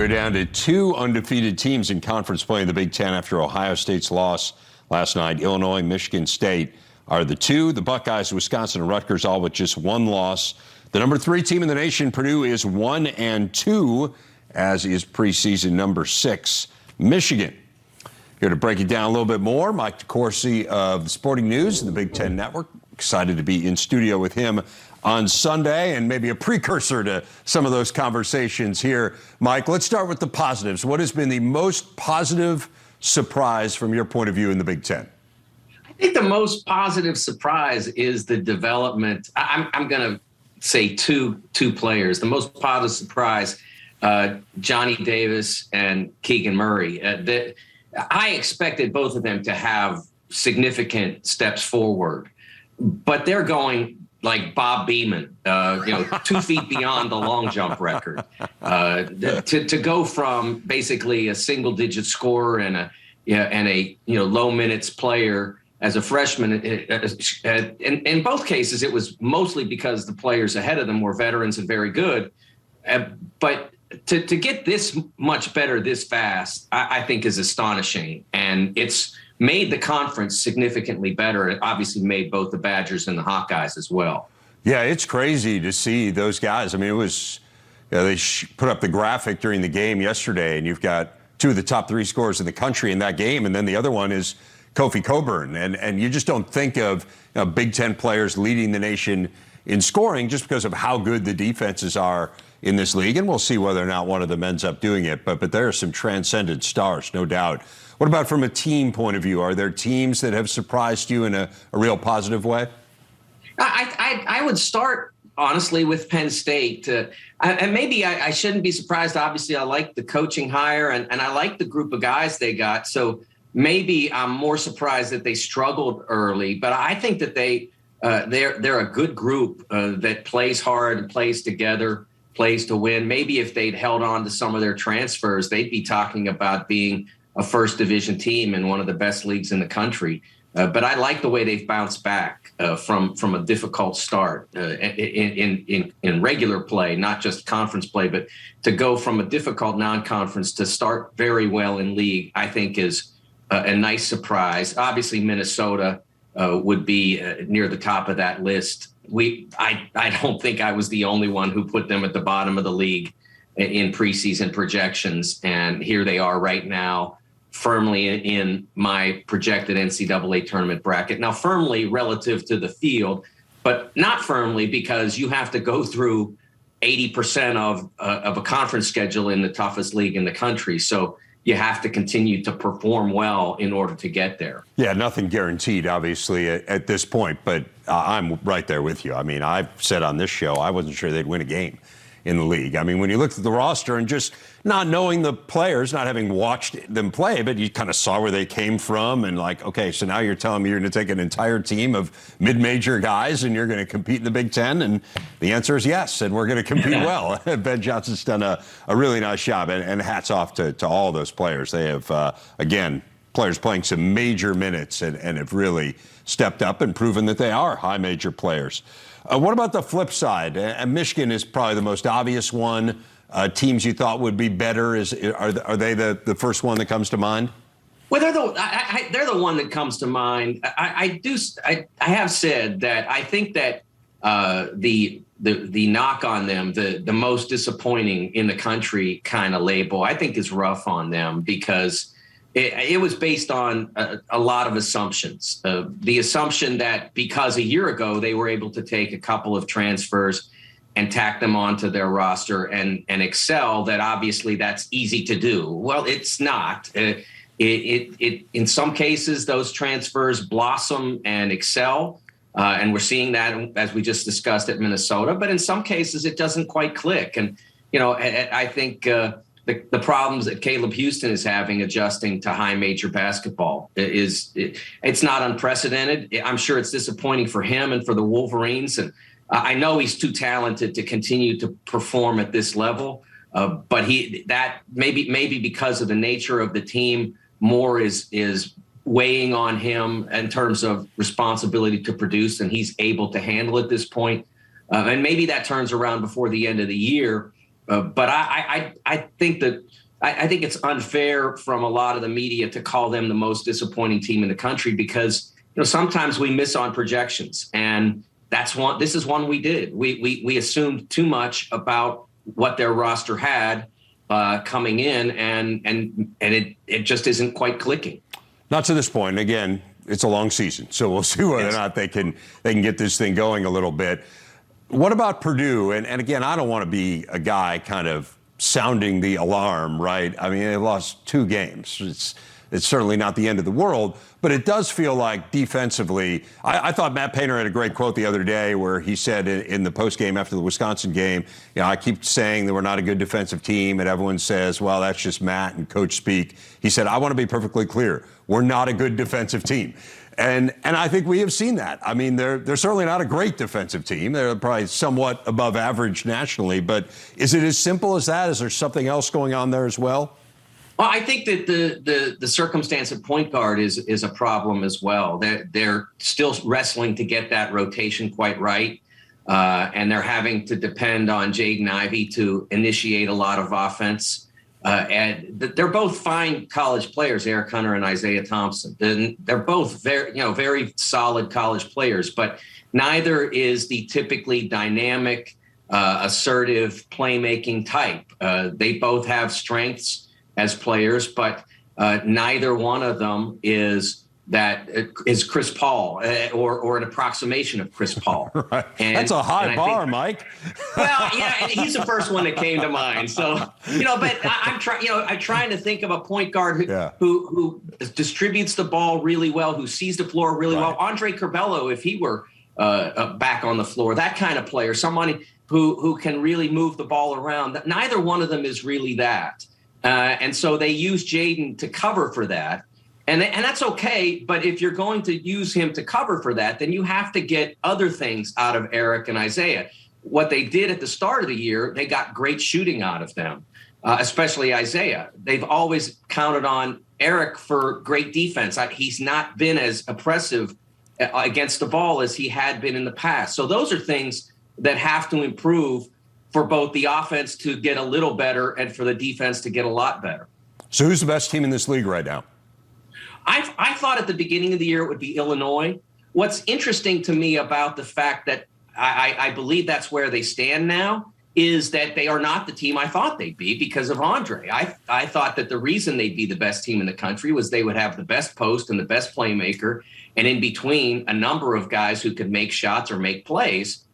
We're down to two undefeated teams in conference play in the Big Ten after Ohio State's loss last night. Illinois and Michigan State are the two. The Buckeyes, Wisconsin, and Rutgers all with just one loss. The number 3 team in the nation, Purdue, is 1-2, as is preseason number 6, Michigan. Here to break it down a little bit more, Mike Decourcy of the Sporting News and the Big Ten Network. Excited to be in studio with him on Sunday, and maybe a precursor to some of those conversations here. Mike, let's start with the positives. What has been the most positive surprise from your point of view in the Big Ten? I think the most positive surprise is the development. I'm going to say two players. The most positive surprise, Johnny Davis and Keegan Murray. I expected both of them to have significant steps forward, but they're going like Bob Beamon, 2 feet beyond the long jump record. To go from basically a single-digit scorer and a low minutes player as a freshman. In both cases, it was mostly because the players ahead of them were veterans and very good. But to get this much better this fast, I think is astonishing, and it's made the conference significantly better. It obviously made both the Badgers and the Hawkeyes as well. Yeah, it's crazy to see those guys. I mean, it was, they put up the graphic during the game yesterday, and you've got 2 of the top 3 scorers in the country in that game, and then the other one is Kofi Cockburn. And you just don't think of Big Ten players leading the nation in scoring just because of how good the defenses are in this league, and we'll see whether or not one of them ends up doing it. But there are some transcendent stars, no doubt. What about from a team point of view? Are there teams that have surprised you in a real positive way? I would start, honestly, with Penn State. And maybe I shouldn't be surprised. Obviously, I like the coaching hire, and I like the group of guys they got. So maybe I'm more surprised that they struggled early. But I think that they're a good group that plays hard and plays together, plays to win. Maybe if they'd held on to some of their transfers, they'd be talking about being a first division team in one of the best leagues in the country. But I like the way they've bounced back from a difficult start in regular play, not just conference play, but to go from a difficult non-conference to start very well in league, I think is a nice surprise. Obviously, Minnesota would be near the top of that list. I don't think I was the only one who put them at the bottom of the league in preseason projections, and here they are right now, firmly in my projected NCAA tournament bracket. Now, firmly relative to the field, but not firmly because you have to go through 80% of a conference schedule in the toughest league in the country. So you have to continue to perform well in order to get there. Yeah, nothing guaranteed, obviously, at this point, but I'm right there with you. I mean, I've said on this show I wasn't sure they'd win a game in the league. I mean, when you looked at the roster and just not knowing the players, not having watched them play, but you kind of saw where they came from and like, okay, so now you're telling me you're going to take an entire team of mid-major guys and you're going to compete in the Big Ten? And the answer is yes, and we're going to compete well. Ben Johnson's done a really nice job, and hats off to all those players. They have, again, players playing some major minutes and have really stepped up and proven that they are high major players. What about the flip side? Michigan is probably the most obvious one. Teams you thought would be better, are they the first one that comes to mind? Well, they're the one that comes to mind. I have said that I think that the knock on them, the most disappointing in the country kind of label, I think is rough on them because it was based on a lot of assumptions. The assumption that because a year ago they were able to take a couple of transfers and tack them onto their roster and excel, that obviously that's easy to do. Well, it's not. In some cases, those transfers blossom and excel, and we're seeing that as we just discussed at Minnesota. But in some cases, it doesn't quite click. And I think the problems that Caleb Houston is having adjusting to high major basketball it's not unprecedented. I'm sure it's disappointing for him and for the Wolverines. And I know he's too talented to continue to perform at this level. But maybe because of the nature of the team, more is weighing on him in terms of responsibility to produce, and he's able to handle at this point. And maybe that turns around before the end of the year. But I think that I think it's unfair from a lot of the media to call them the most disappointing team in the country because sometimes we miss on projections, and this is one we did. We assumed too much about what their roster had coming in, and it just isn't quite clicking. Not to this point. Again, it's a long season, so we'll see whether or not they can get this thing going a little bit. What about Purdue? And again, I don't want to be a guy kind of sounding the alarm, right? I mean, they lost 2 games. It's certainly not the end of the world, but it does feel like defensively. I thought Matt Painter had a great quote the other day where he said in the postgame after the Wisconsin game, I keep saying that we're not a good defensive team, and everyone says, well, that's just Matt and coach speak. He said, I want to be perfectly clear. We're not a good defensive team. And I think we have seen that. I mean, they're certainly not a great defensive team. They're probably somewhat above average nationally. But is it as simple as that? Is there something else going on there as well? Well, I think that the circumstance at point guard is a problem as well. They're still wrestling to get that rotation quite right. And they're having to depend on Jaden Ivey to initiate a lot of offense. And they're both fine college players, Eric Hunter and Isaiah Thompson. They're both very solid college players, but neither is the typically dynamic, assertive playmaking type. They both have strengths as players, but neither one of them is Chris Paul or an approximation of Chris Paul. Right. That's a high bar, Mike. Well, yeah, and he's the first one that came to mind. So, but I'm trying to think of a point guard who distributes the ball really well, who sees the floor really well. Andre Curbelo, if he were back on the floor, that kind of player, someone who can really move the ball around. Neither one of them is really that. And so they use Jaden to cover for that. And that's okay, but if you're going to use him to cover for that, then you have to get other things out of Eric and Isaiah. What they did at the start of the year, they got great shooting out of them, especially Isaiah. They've always counted on Eric for great defense. He's not been as oppressive against the ball as he had been in the past. So those are things that have to improve for both the offense to get a little better and for the defense to get a lot better. So who's the best team in this league right now? I thought at the beginning of the year it would be Illinois. What's interesting to me about the fact that I believe that's where they stand now is that they are not the team I thought they'd be because of Andre. I thought that the reason they'd be the best team in the country was they would have the best post and the best playmaker, and in between a number of guys who could make shots or make plays,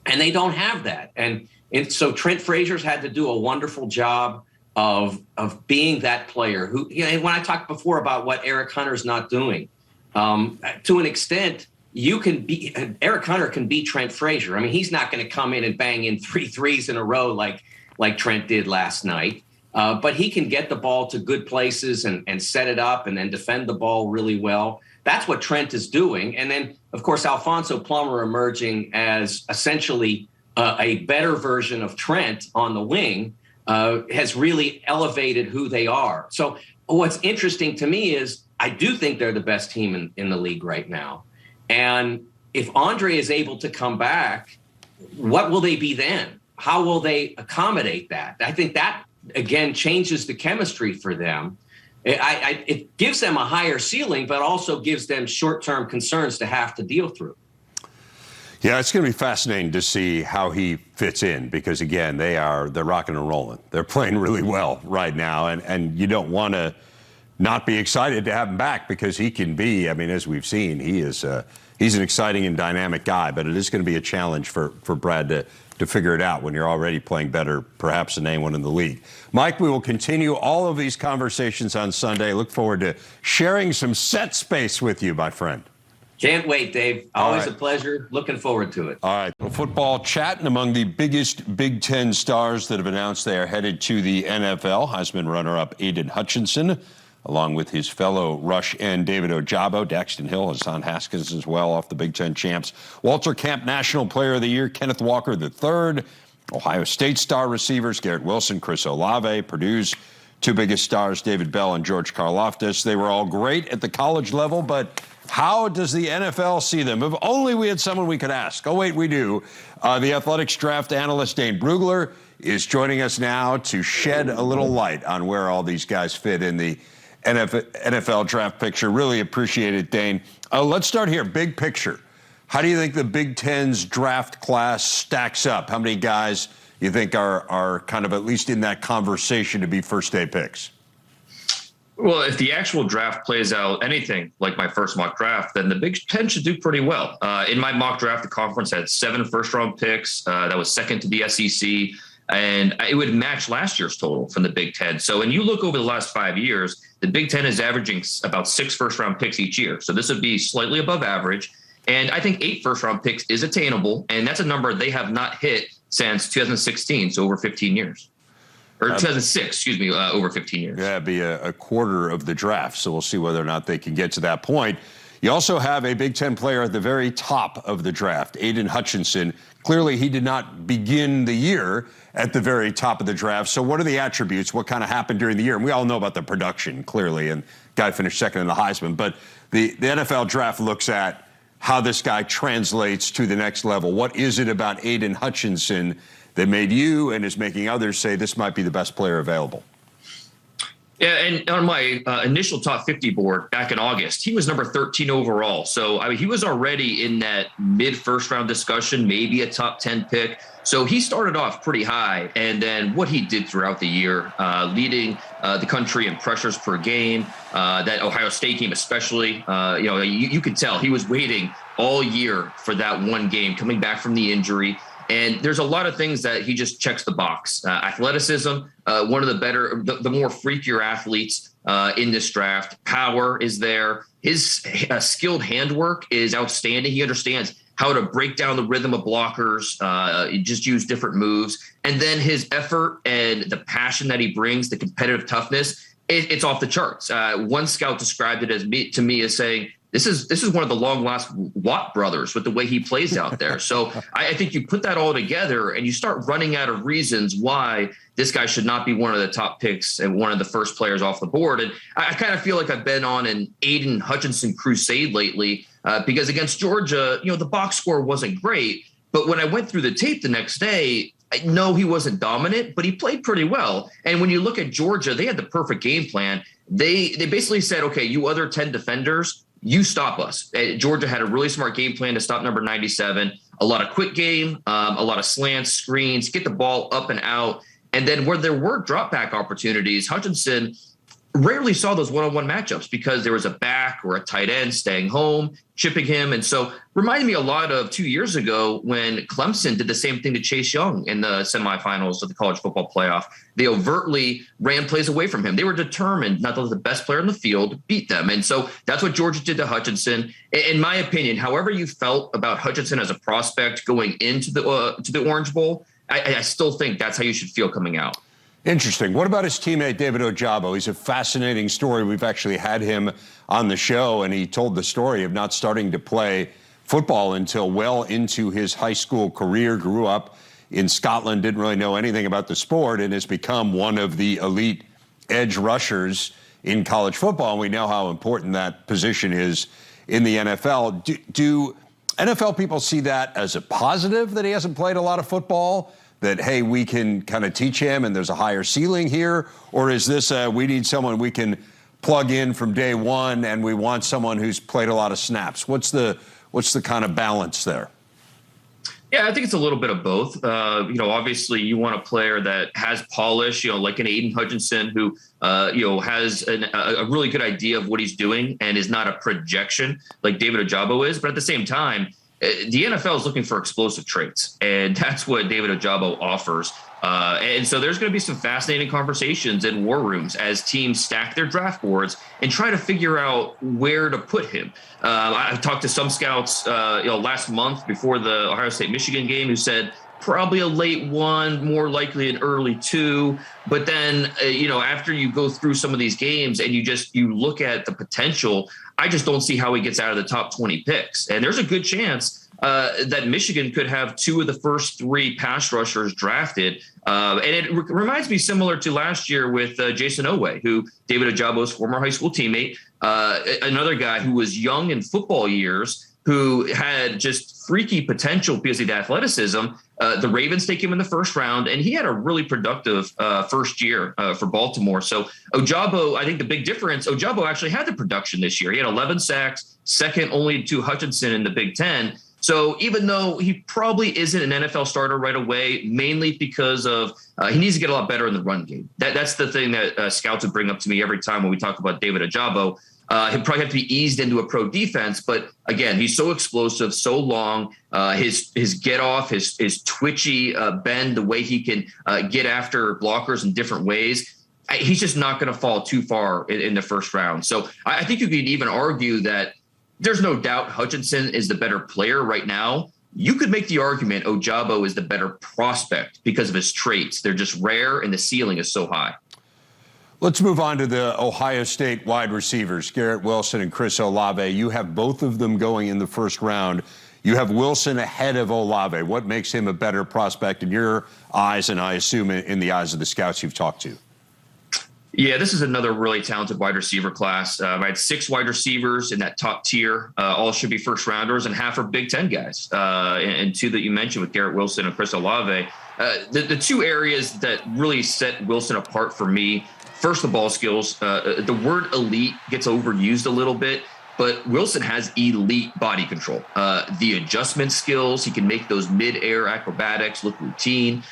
and they don't have that. And so Trent Frazier's had to do a wonderful job of being that player who, when I talked before about what Eric Hunter's not doing, to an extent, Eric Hunter can be Trent Frazier. I mean, he's not going to come in and bang in 3 threes in a row like Trent did last night, but he can get the ball to good places and set it up and then defend the ball really well. That's what Trent is doing. And then, of course, Alfonso Plummer emerging as essentially a better version of Trent on the wing, has really elevated who they are. So what's interesting to me is I do think they're the best team in the league right now. And if Andre is able to come back, what will they be then? How will they accommodate that? I think that, again, changes the chemistry for them. It gives them a higher ceiling, but also gives them short-term concerns to have to deal through. Yeah, it's going to be fascinating to see how he fits in because, again, they're rocking and rolling. They're playing really well right now, and you don't want to not be excited to have him back because he can be, I mean, as we've seen, he's an exciting and dynamic guy, but it is going to be a challenge for Brad to figure it out when you're already playing better, perhaps, than anyone in the league. Mike, we will continue all of these conversations on Sunday. Look forward to sharing some set space with you, my friend. Can't wait, Dave. Always a pleasure. Looking forward to it. All right. Football chatting among the biggest Big Ten stars that have announced they are headed to the NFL. Heisman runner-up Aiden Hutchinson, along with his fellow rush end David Ojabo, Daxton Hill, Hassan Haskins as well off the Big Ten champs. Walter Camp National Player of the Year, Kenneth Walker III. Ohio State star receivers, Garrett Wilson, Chris Olave. Purdue's 2 biggest stars, David Bell and George Karlaftis. They were all great at the college level, but How does the NFL see them? If only we had someone we could ask. Oh, wait, we do. The Athletics draft analyst, Dane Brugler, is joining us now to shed a little light on where all these guys fit in the NFL draft picture. Really appreciate it, Dane. Let's start here. Big picture. How do you think the Big Ten's draft class stacks up? How many guys you think are kind of at least in that conversation to be first-day picks? Well, if the actual draft plays out anything like my first mock draft, then the Big Ten should do pretty well. In my mock draft, the conference had 7 first-round picks. That was second to the SEC, and it would match last year's total from the Big Ten. So when you look over the last 5 years, the Big Ten is averaging about 6 first-round picks each year. So this would be slightly above average. And I think 8 first-round picks is attainable, and that's a number they have not hit since 2016, so over 15 years. Or 2006, over 15 years. Yeah, it'd be a quarter of the draft, so we'll see whether or not they can get to that point. You also have a Big Ten player at the very top of the draft, Aiden Hutchinson. Clearly, he did not begin the year at the very top of the draft. So what are the attributes? What kind of happened during the year? And we all know about the production, clearly, and guy finished second in the Heisman. But the NFL draft looks at how this guy translates to the next level. What is it about Aiden Hutchinson that made you and is making others say this might be the best player available? Yeah, and on my initial top 50 board back in August, he was number 13 overall. So, I mean, he was already in that mid-first round discussion, maybe a top 10 pick. So he started off pretty high. And then what he did throughout the year, leading the country in pressures per game, that Ohio State game especially, you could tell he was waiting all year for that one game, coming back from the injury. And there's a lot of things that he just checks the box. Athleticism, one of the better, the more freakier athletes in this draft. Power is there. His skilled handwork is outstanding. He understands how to break down the rhythm of blockers, just use different moves. And then his effort and the passion that he brings, the competitive toughness, it's off the charts. One scout described it to me as saying, this is one of the long-lost Watt brothers with the way he plays out there. So I think you put that all together and you start running out of reasons why this guy should not be one of the top picks and one of the first players off the board. And I kind of feel like I've been on an Aiden Hutchinson crusade lately because against Georgia, the box score wasn't great. But when I went through the tape the next day, no, he wasn't dominant, but he played pretty well. And when you look at Georgia, they had the perfect game plan. They basically said, okay, you other 10 defenders, you stop us. Georgia had a really smart game plan to stop number 97. A lot of quick game, a lot of slants, screens, get the ball up and out. And then where there were drop back opportunities, Hutchinson rarely saw those one-on-one matchups because there was a back or a tight end staying home, chipping him. And so reminded me a lot of 2 years ago when Clemson did the same thing to Chase Young in the semifinals of the college football playoff. They overtly ran plays away from him. They were determined not to let the best player in the field beat them. And so that's what Georgia did to Hutchinson. In my opinion, however you felt about Hutchinson as a prospect going into the Orange Bowl, I still think that's how you should feel coming out. Interesting. What about his teammate, David Ojabo? He's a fascinating story. We've actually had him on the show, and he told the story of not starting to play football until well into his high school career, grew up in Scotland, didn't really know anything about the sport, and has become one of the elite edge rushers in college football. And we know how important that position is in the NFL. Do NFL people see that as a positive that he hasn't played a lot of football? That, hey, we can kind of teach him and there's a higher ceiling here? Or is this we need someone we can plug in from day one and we want someone who's played a lot of snaps? What's the kind of balance there? Yeah, I think it's a little bit of both. Obviously you want a player that has polish, like an Aiden Hutchinson who, has a really good idea of what he's doing and is not a projection like David Ojabo is. But at the same time, the NFL is looking for explosive traits, and that's what David Ojabo offers. And so there's going to be some fascinating conversations in war rooms as teams stack their draft boards and try to figure out where to put him. I've talked to some scouts, last month before the Ohio State-Michigan game who said probably a late 1, more likely an early 2. But then, after you go through some of these games and you look at the potential, I just don't see how he gets out of the top 20 picks. And there's a good chance that Michigan could have two of the first three pass rushers drafted. And it reminds me similar to last year with Jason Oweh, who David Ajabo's former high school teammate, another guy who was young in football years, who had just freaky potential because of the athleticism. The Ravens take him in the first round, and he had a really productive first year for Baltimore. So Ojabo, I think the big difference, Ojabo actually had the production this year. He had 11 sacks, second only to Hutchinson in the Big Ten. So even though he probably isn't an NFL starter right away, mainly because of he needs to get a lot better in the run game. That's the thing that scouts would bring up to me every time when we talk about David Ojabo. He'd probably have to be eased into a pro defense. But again, he's so explosive, so long. His get off, his twitchy bend, the way he can get after blockers in different ways. He's just not going to fall too far in the first round. So I think you could even argue that there's no doubt Hutchinson is the better player right now. You could make the argument Ojabo is the better prospect because of his traits. They're just rare and the ceiling is so high. Let's move on to the Ohio State wide receivers, Garrett Wilson and Chris Olave. You have both of them going in the first round. You have Wilson ahead of Olave. What makes him a better prospect in your eyes, and I assume in the eyes of the scouts you've talked to? Yeah, this is another really talented wide receiver class. I had 6 wide receivers in that top tier. All should be first rounders, and half are Big Ten guys. And 2 that you mentioned with Garrett Wilson and Chris Olave. The 2 areas that really set Wilson apart for me, first, the ball skills. The word elite gets overused a little bit, but Wilson has elite body control. The adjustment skills, he can make those mid-air acrobatics look routine.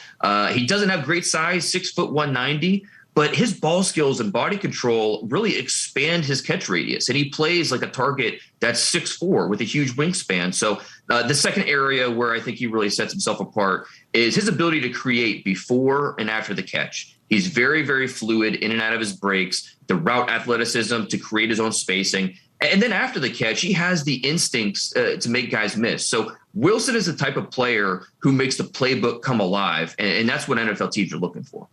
He doesn't have great size, 6 foot 190. But his ball skills and body control really expand his catch radius. And he plays like a target that's 6'4" with a huge wingspan. So the second area where I think he really sets himself apart is his ability to create before and after the catch. He's very, very fluid in and out of his breaks, the route athleticism to create his own spacing. And then after the catch, he has the instincts to make guys miss. So Wilson is the type of player who makes the playbook come alive. And that's what NFL teams are looking for.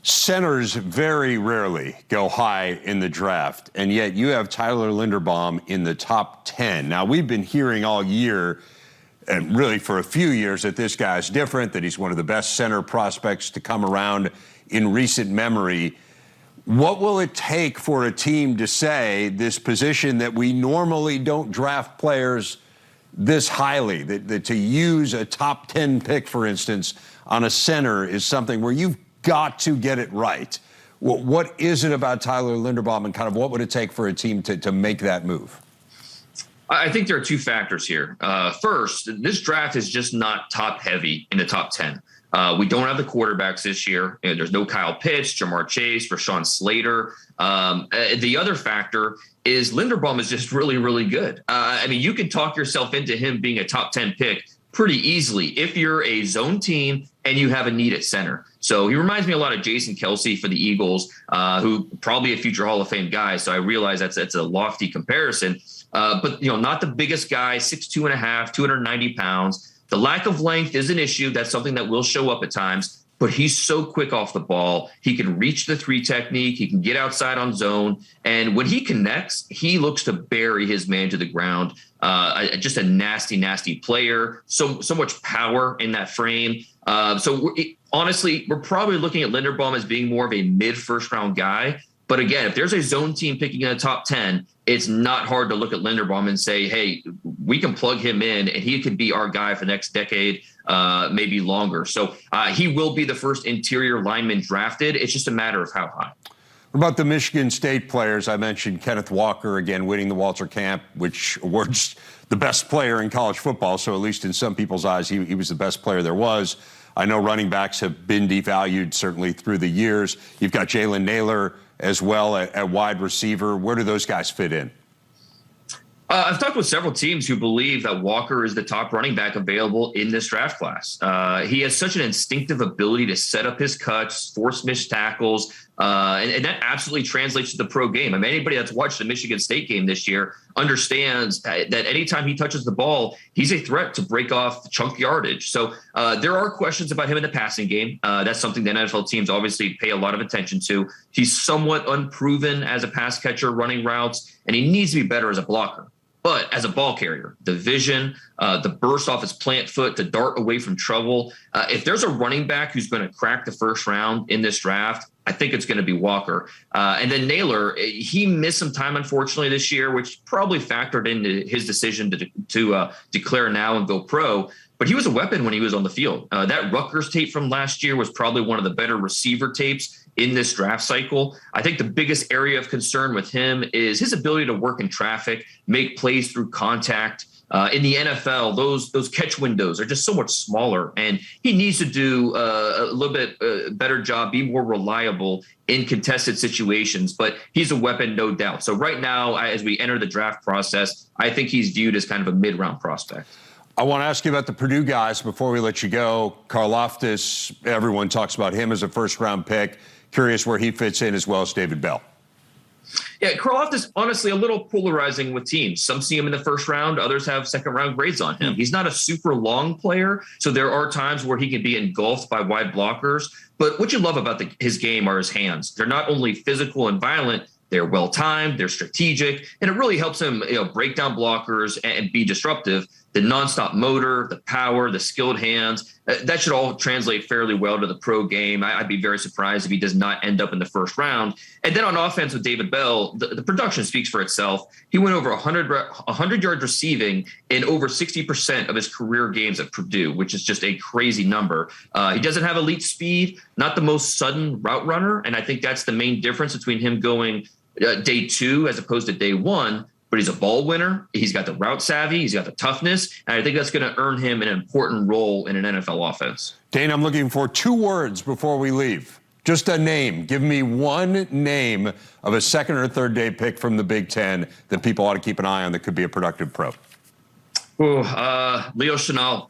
Centers very rarely go high in the draft, and yet you have Tyler Linderbaum in the top 10. Now, we've been hearing all year, and really for a few years, that this guy's different, that he's one of the best center prospects to come around in recent memory. What will it take for a team to say this position that we normally don't draft players this highly, that to use a top 10 pick, for instance, on a center is something where you've got to get it right? What is it about Tyler Linderbaum, and kind of what would it take for a team to make that move? I think there are 2 factors here. First, this draft is just not top heavy in the top 10. We don't have the quarterbacks this year. There's no Kyle Pitts, Jamar Chase, Rashawn Slater. The other factor is Linderbaum is just really, really good. I mean, you can talk yourself into him being a top 10 pick pretty easily if you're a zone team and you have a need at center. So he reminds me a lot of Jason Kelsey for the Eagles, who probably a future Hall of Fame guy. So I realize that's a lofty comparison, but not the biggest guy, 6'2.5", 290 pounds. The lack of length is an issue. That's something that will show up at times, but he's so quick off the ball. He can reach the 3 technique. He can get outside on zone. And when he connects, he looks to bury his man to the ground. Just a nasty, nasty player. So much power in that frame. Honestly, we're probably looking at Linderbaum as being more of a mid-first round guy. But again, if there's a zone team picking in the top 10, it's not hard to look at Linderbaum and say, hey, we can plug him in and he could be our guy for the next decade, maybe longer. So he will be the first interior lineman drafted. It's just a matter of how high. What about the Michigan State players? I mentioned Kenneth Walker, again, winning the Walter Camp, which awards the best player in college football. So at least in some people's eyes, he was the best player there was. I know running backs have been devalued, certainly through the years. You've got Jalen Naylor as well at wide receiver. Where do those guys fit in? I've talked with several teams who believe that Walker is the top running back available in this draft class. He has such an instinctive ability to set up his cuts, force missed tackles, and that absolutely translates to the pro game. I mean, anybody that's watched the Michigan State game this year understands that anytime he touches the ball, he's a threat to break off chunk yardage. So there are questions about him in the passing game. That's something that NFL teams obviously pay a lot of attention to. He's somewhat unproven as a pass catcher running routes, and he needs to be better as a blocker. But as a ball carrier, the vision, the burst off his plant foot to dart away from trouble. If there's a running back who's going to crack the first round in this draft, I think it's going to be Walker. And then Naylor, he missed some time, unfortunately, this year, which probably factored into his decision to declare now and go pro. But he was a weapon when he was on the field. That Rutgers tape from last year was probably one of the better receiver tapes in this draft cycle. I think the biggest area of concern with him is his ability to work in traffic, make plays through contact. In the NFL, those catch windows are just so much smaller, and he needs to do a little bit better job, be more reliable in contested situations. But he's a weapon, no doubt. So right now, as we enter the draft process, I think he's viewed as kind of a mid-round prospect. I want to ask you about the Purdue guys before we let you go. Karlaftis, everyone talks about him as a first-round pick. Curious where he fits in, as well as David Bell. Yeah, Karlaftis, honestly, a little polarizing with teams. Some see him in the first round. Others have second-round grades on him. He's not a super long player, so there are times where he can be engulfed by wide blockers. But what you love about his game are his hands. They're not only physical and violent, they're well-timed, they're strategic, and it really helps him break down blockers and be disruptive. The nonstop motor, the power, the skilled hands, that should all translate fairly well to the pro game. I'd be very surprised if he does not end up in the first round. And then on offense with David Bell, the production speaks for itself. He went over 100 yards receiving in over 60% of his career games at Purdue, which is just a crazy number. He doesn't have elite speed, not the most sudden route runner, and I think that's the main difference between him going day 2 as opposed to day 1. But he's a ball winner. He's got the route savvy. He's got the toughness. And I think that's going to earn him an important role in an NFL offense. Dane, I'm looking for 2 words before we leave. Just a name. Give me one name of a second or third day pick from the Big Ten that people ought to keep an eye on that could be a productive pro. Leo Chenal.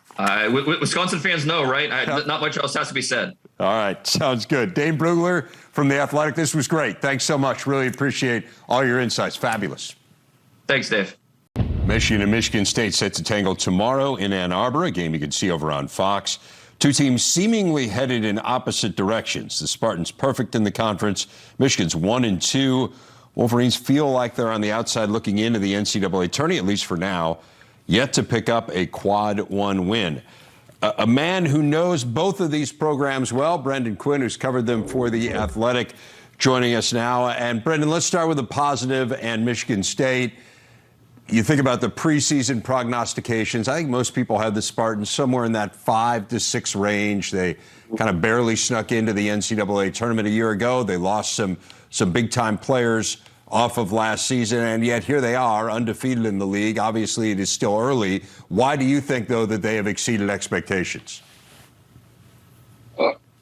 Wisconsin fans know, right? Not much else has to be said. All right. Sounds good. Dane Brugler from The Athletic. This was great. Thanks so much. Really appreciate all your insights. Fabulous. Thanks, Dave. Michigan and Michigan State set to tangle tomorrow in Ann Arbor, a game you can see over on Fox. 2 teams seemingly headed in opposite directions. The Spartans perfect in the conference. Michigan's 1-2. Wolverines feel like they're on the outside looking into the NCAA tourney, at least for now, yet to pick up a quad 1 win. A man who knows both of these programs well, Brendan Quinn, who's covered them for The Athletic, joining us now. And Brendan, let's start with the positive and Michigan State. You think about the preseason prognostications. I think most people had the Spartans somewhere in that 5 to 6 range. They kind of barely snuck into the NCAA tournament a year ago. They lost some big-time players off of last season, and yet here they are, undefeated in the league. Obviously, it is still early. Why do you think, though, that they have exceeded expectations?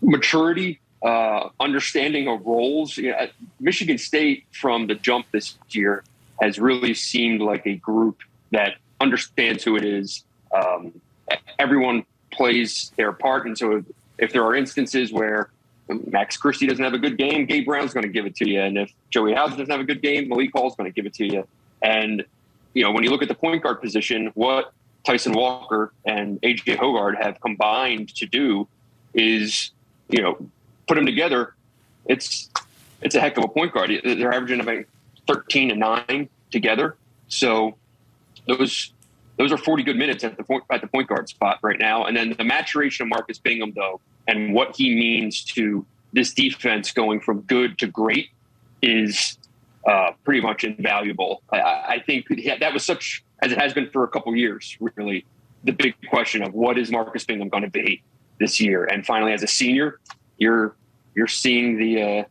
Maturity, understanding of roles. Michigan State, from the jump this year, has really seemed like a group that understands who it is. Everyone plays their part. And so if there are instances where Max Christie doesn't have a good game, Gabe Brown's going to give it to you. And if Joey Hauser doesn't have a good game, Malik Hall's going to give it to you. And, when you look at the point guard position, what Tyson Walker and A.J. Hogard have combined to do is, put them together. It's a heck of a point guard. They're averaging about 13 and 9 together. So those are 40 good minutes at the point guard spot right now. And then the maturation of Marcus Bingham, though, and what he means to this defense going from good to great is pretty much invaluable. I think that was such, as it has been for a couple years, really the big question of what is Marcus Bingham going to be this year. And finally, as a senior, you're seeing the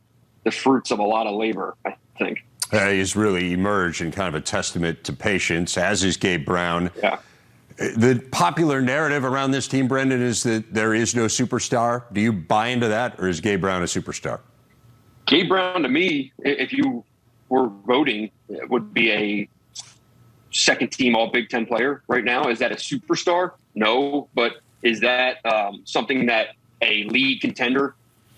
fruits of a lot of labor, I think. He's really emerged in kind of a testament to patience, as is Gabe Brown. Yeah. The popular narrative around this team, Brendan, is that there is no superstar. Do you buy into that, or is Gabe Brown a superstar? Gabe Brown, to me, if you were voting, would be a second-team All-Big Ten player right now. Is that a superstar? No. But is that something that a league contender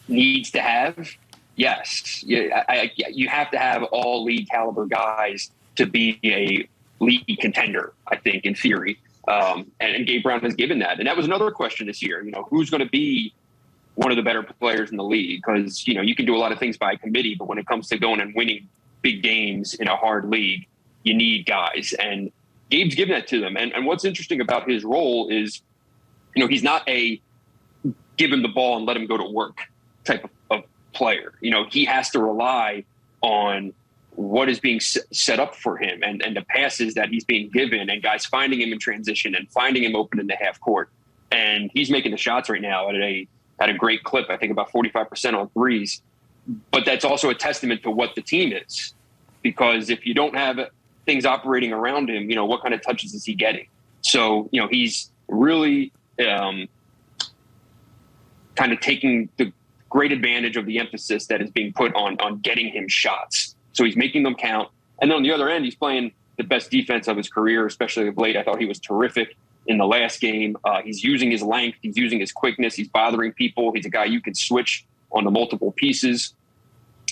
needs to have? Yes. You have to have all league caliber guys to be a league contender, I think, in theory. And Gabe Brown has given that. And that was another question this year. Who's going to be one of the better players in the league? Because, you can do a lot of things by committee, but when it comes to going and winning big games in a hard league, you need guys. And Gabe's giving that to them. And what's interesting about his role is, he's not a give him the ball and let him go to work type of player. He has to rely on what is being set up for him and the passes that he's being given and guys finding him in transition and finding him open in the half court. And he's making the shots right now at a great clip, I think about 45% on threes. But that's also a testament to what the team is, because if you don't have things operating around him, what kind of touches is he getting? So, he's really kind of taking the great advantage of the emphasis that is being put on getting him shots. So he's making them count. And then on the other end, he's playing the best defense of his career, especially of late. I thought he was terrific in the last game. He's using his length. He's using his quickness. He's bothering people. He's a guy you can switch on the multiple pieces.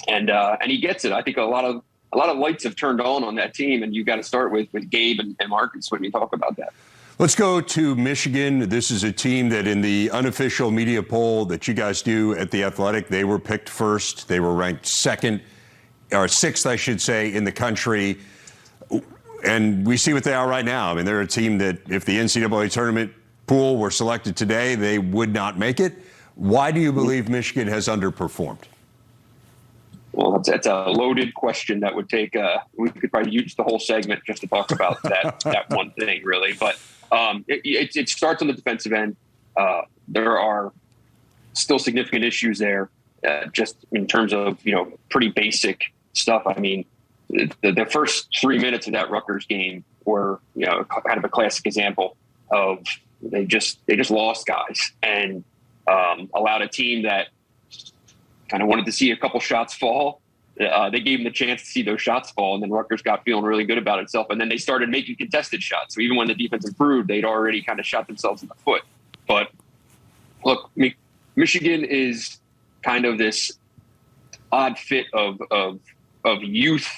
And he gets it. I think a lot of lights have turned on that team, and you got to start with Gabe and Marcus when you talk about that. Let's go to Michigan. This is a team that in the unofficial media poll that you guys do at The Athletic, they were picked first. They were ranked sixth, I should say, in the country. And we see what they are right now. I mean, they're a team that if the NCAA tournament pool were selected today, they would not make it. Why do you believe Michigan has underperformed? Well, that's a loaded question that would take, we could probably use the whole segment just to talk about that one thing, really. But it starts on the defensive end. There are still significant issues there, just in terms of, pretty basic stuff. I mean, the first 3 minutes of that Rutgers game were, kind of a classic example of they just lost guys and allowed a team that kind of wanted to see a couple shots fall. They gave them the chance to see those shots fall, and then Rutgers got feeling really good about itself. And then they started making contested shots. So even when the defense improved, they'd already kind of shot themselves in the foot. But look, Michigan is kind of this odd fit of youth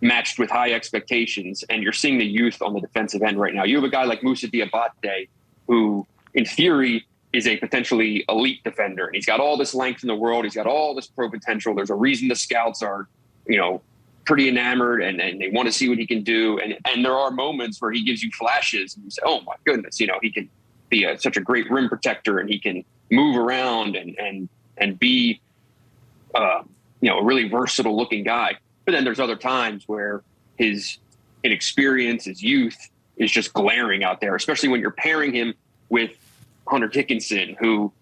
matched with high expectations, and you're seeing the youth on the defensive end right now. You have a guy like Moussa Diabate, who in theory is a potentially elite defender, and he's got all this length in the world. He's got all this pro potential. There's a reason the scouts are, pretty enamored and they want to see what he can do. And there are moments where he gives you flashes and you say, oh my goodness, he can be such a great rim protector, and he can move around and be, a really versatile looking guy. But then there's other times where his inexperience, his youth is just glaring out there, especially when you're pairing him with Hunter Dickinson, who,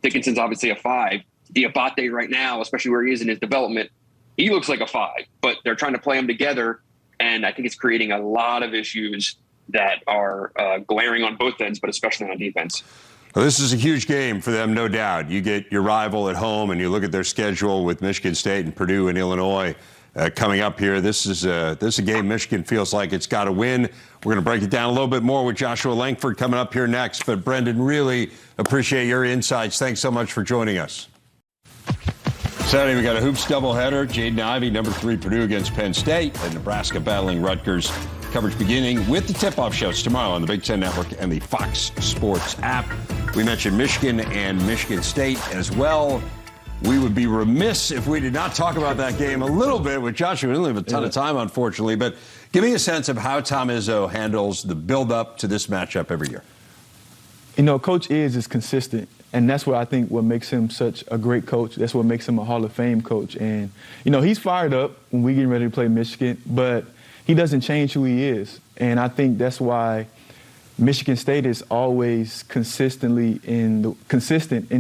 Dickinson's obviously a 5. Diabate right now, especially where he is in his development, he looks like a 5, but they're trying to play them together. And I think it's creating a lot of issues that are glaring on both ends, but especially on defense. Well, this is a huge game for them, no doubt. You get your rival at home, and you look at their schedule with Michigan State and Purdue and Illinois coming up here. This is a game Michigan feels like it's got to win. We're going to break it down a little bit more with Joshua Langford coming up here next. But, Brendan, really appreciate your insights. Thanks so much for joining us. Saturday, we got a hoops doubleheader. Jaden Ivey, number 3, Purdue against Penn State, and Nebraska battling Rutgers. Coverage beginning with the tip-off shows tomorrow on the Big Ten Network and the Fox Sports app. We mentioned Michigan and Michigan State as well. We would be remiss if we did not talk about that game a little bit with Joshua. We don't have a ton of time, unfortunately, but give me a sense of how Tom Izzo handles the build-up to this matchup every year. Coach is consistent, and that's what I think what makes him such a great coach. That's what makes him a Hall of Fame coach. And, he's fired up when we getting ready to play Michigan, but he doesn't change who he is. And I think that's why Michigan State is always consistent in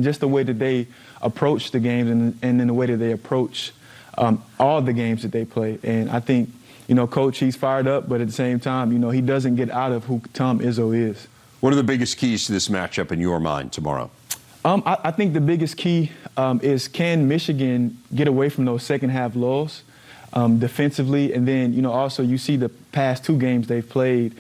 just the way that they approach the games and in the way that they approach all the games that they play. And I think, Coach, he's fired up, but at the same time, he doesn't get out of who Tom Izzo is. What are the biggest keys to this matchup in your mind tomorrow? I think the biggest key is, can Michigan get away from those second-half lulls defensively? And then, also you see the past 2 games they've played,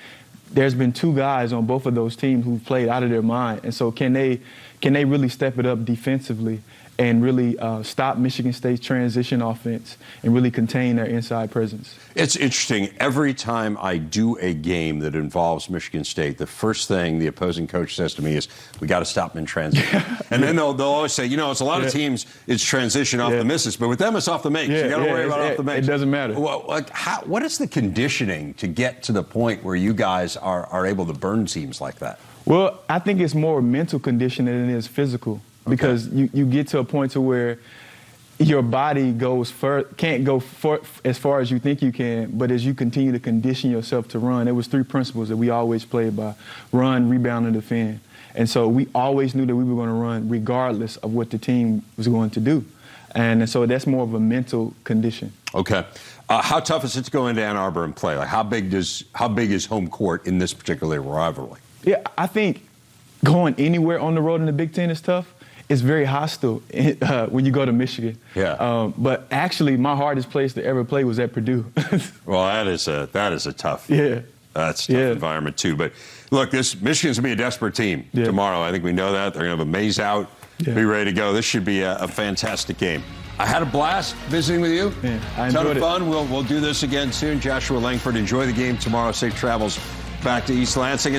there's been 2 guys on both of those teams who've played out of their mind. And so can they really step it up defensively? and really stop Michigan State's transition offense and really contain their inside presence. It's interesting. Every time I do a game that involves Michigan State, the first thing the opposing coach says to me is, we got to stop them in transition. And then they'll always say, it's a lot of teams, it's transition off the misses, but with them, it's off the makes. You got to worry about off the makes. It doesn't matter. What is the conditioning to get to the point where you guys are able to burn teams like that? Well, I think it's more mental conditioning than it is physical. Because you get to a point to where your body can't go as far as you think you can, but as you continue to condition yourself to run, there was 3 principles that we always played by: run, rebound, and defend. And so we always knew that we were going to run regardless of what the team was going to do. And so that's more of a mental condition. Okay. How tough is it to go into Ann Arbor and play? Like, how big is home court in this particular rivalry? Yeah, I think going anywhere on the road in the Big Ten is tough. It's very hostile when you go to Michigan. Yeah. But actually, my hardest place to ever play was at Purdue. Well, that is a tough. Yeah. That's a tough environment too. But look, Michigan's gonna be a desperate team tomorrow. I think we know that. They're gonna have a maze out, be ready to go. This should be a fantastic game. I had a blast visiting with you. Yeah, I enjoyed Ton of fun. We'll do this again soon. Joshua Langford, enjoy the game tomorrow. Safe travels back to East Lansing.